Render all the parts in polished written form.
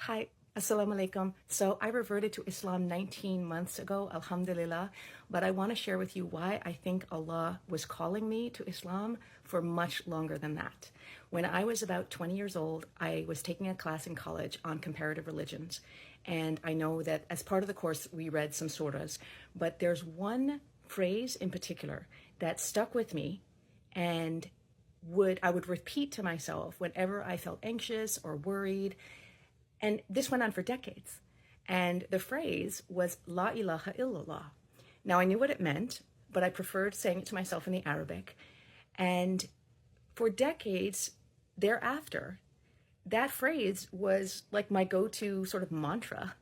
Hi, Assalamu alaikum. So I reverted to Islam 19 months ago, alhamdulillah, but I want to share with you why I think Allah was calling me to Islam for much longer than that. When I was about 20 years old, I was taking a class in college on comparative religions. And I know that as part of the course, we read some surahs, but there's one phrase in particular that stuck with me and I would repeat to myself whenever I felt anxious or worried. And this went on for decades. And the phrase was La ilaha illallah. Now I knew what it meant, but I preferred saying it to myself in the Arabic. And for decades thereafter, that phrase was like my go-to sort of mantra.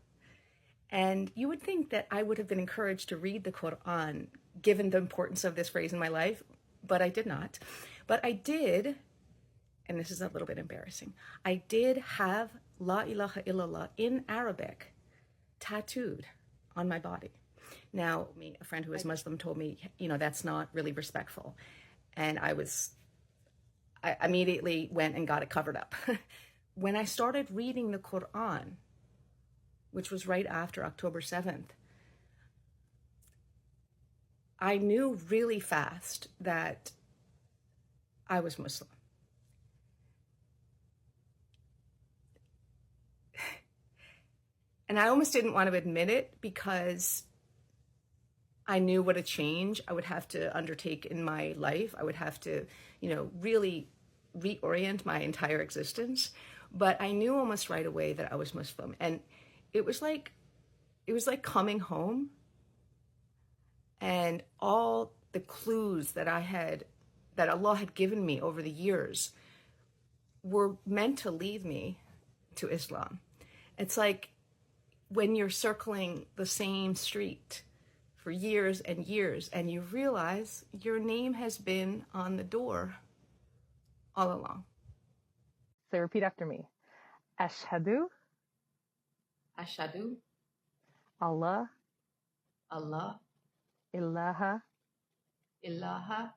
And you would think that I would have been encouraged to read the Qur'an, given the importance of this phrase in my life, but I did not. But I did, and this is a little bit embarrassing, I did have La ilaha illallah in Arabic tattooed on my body. Now, a friend who is Muslim told me, that's not really respectful. And I immediately went and got it covered up. When I started reading the Qur'an, which was right after October 7th, I knew really fast that I was Muslim. And I almost didn't want to admit it because I knew what a change I would have to undertake in my life. I would have to, really reorient my entire existence. But I knew almost right away that I was Muslim. And it was like coming home, and all the clues that Allah had given me over the years were meant to lead me to Islam. It's like when you're circling the same street for years and years and you realize your name has been on the door all along. So repeat after me. Ashhadu. Ashhadu. Allah. Allah. Ilaha. Ilaha.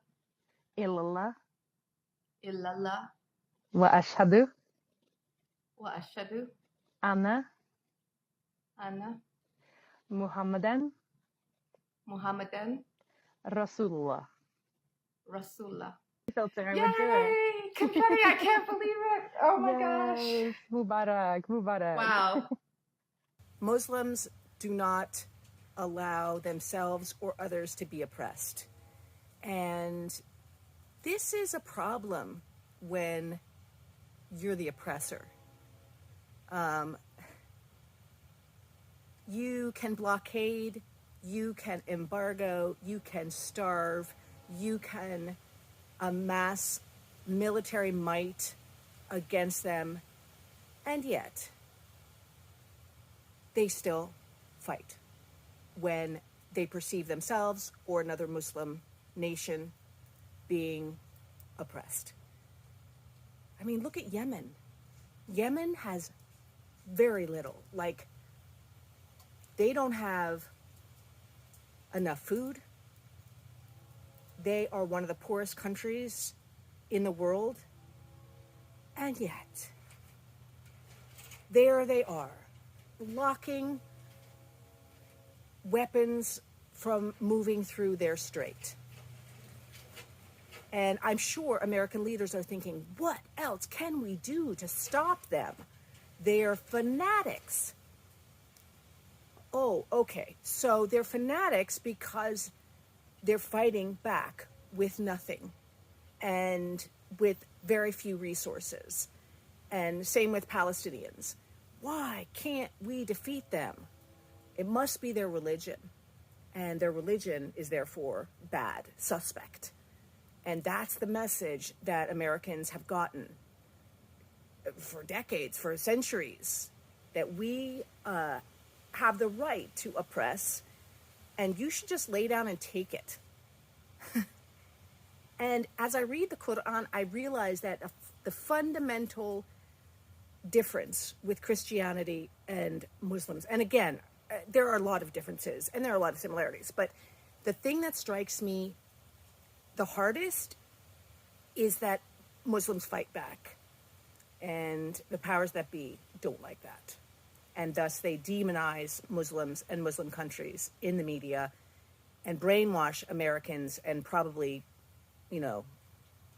Illallah. Illallah. Wa ashhadu. Wa ashhadu. Anna. Muhammadan. Rasulullah. You felt I Yay! would do it. Confetti, I can't believe it. Oh my gosh. Mubarak. Wow. Muslims do not allow themselves or others to be oppressed. And this is a problem when you're the oppressor. You can blockade, you can embargo, you can starve, you can amass military might against them, and yet they still fight when they perceive themselves or another Muslim nation being oppressed. I mean, look at Yemen. Yemen has very little. They don't have enough food. They are one of the poorest countries in the world. And yet, there they are, blocking weapons from moving through their strait. And I'm sure American leaders are thinking, what else can we do to stop them? They are fanatics. Oh, okay. So they're fanatics because they're fighting back with nothing and with very few resources. And same with Palestinians. Why can't we defeat them? It must be their religion. And their religion is therefore bad, suspect. And that's the message that Americans have gotten for decades, for centuries, that we have the right to oppress, and you should just lay down and take it. And as I read the Qur'an, I realize that the fundamental difference with Christianity and Muslims, and again, there are a lot of differences and there are a lot of similarities, but the thing that strikes me the hardest is that Muslims fight back, and the powers that be don't like that. and thus they demonize Muslims and Muslim countries in the media and brainwash Americans and probably, you know,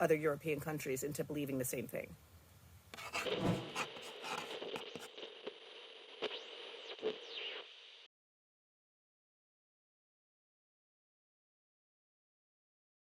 other European countries into believing the same thing.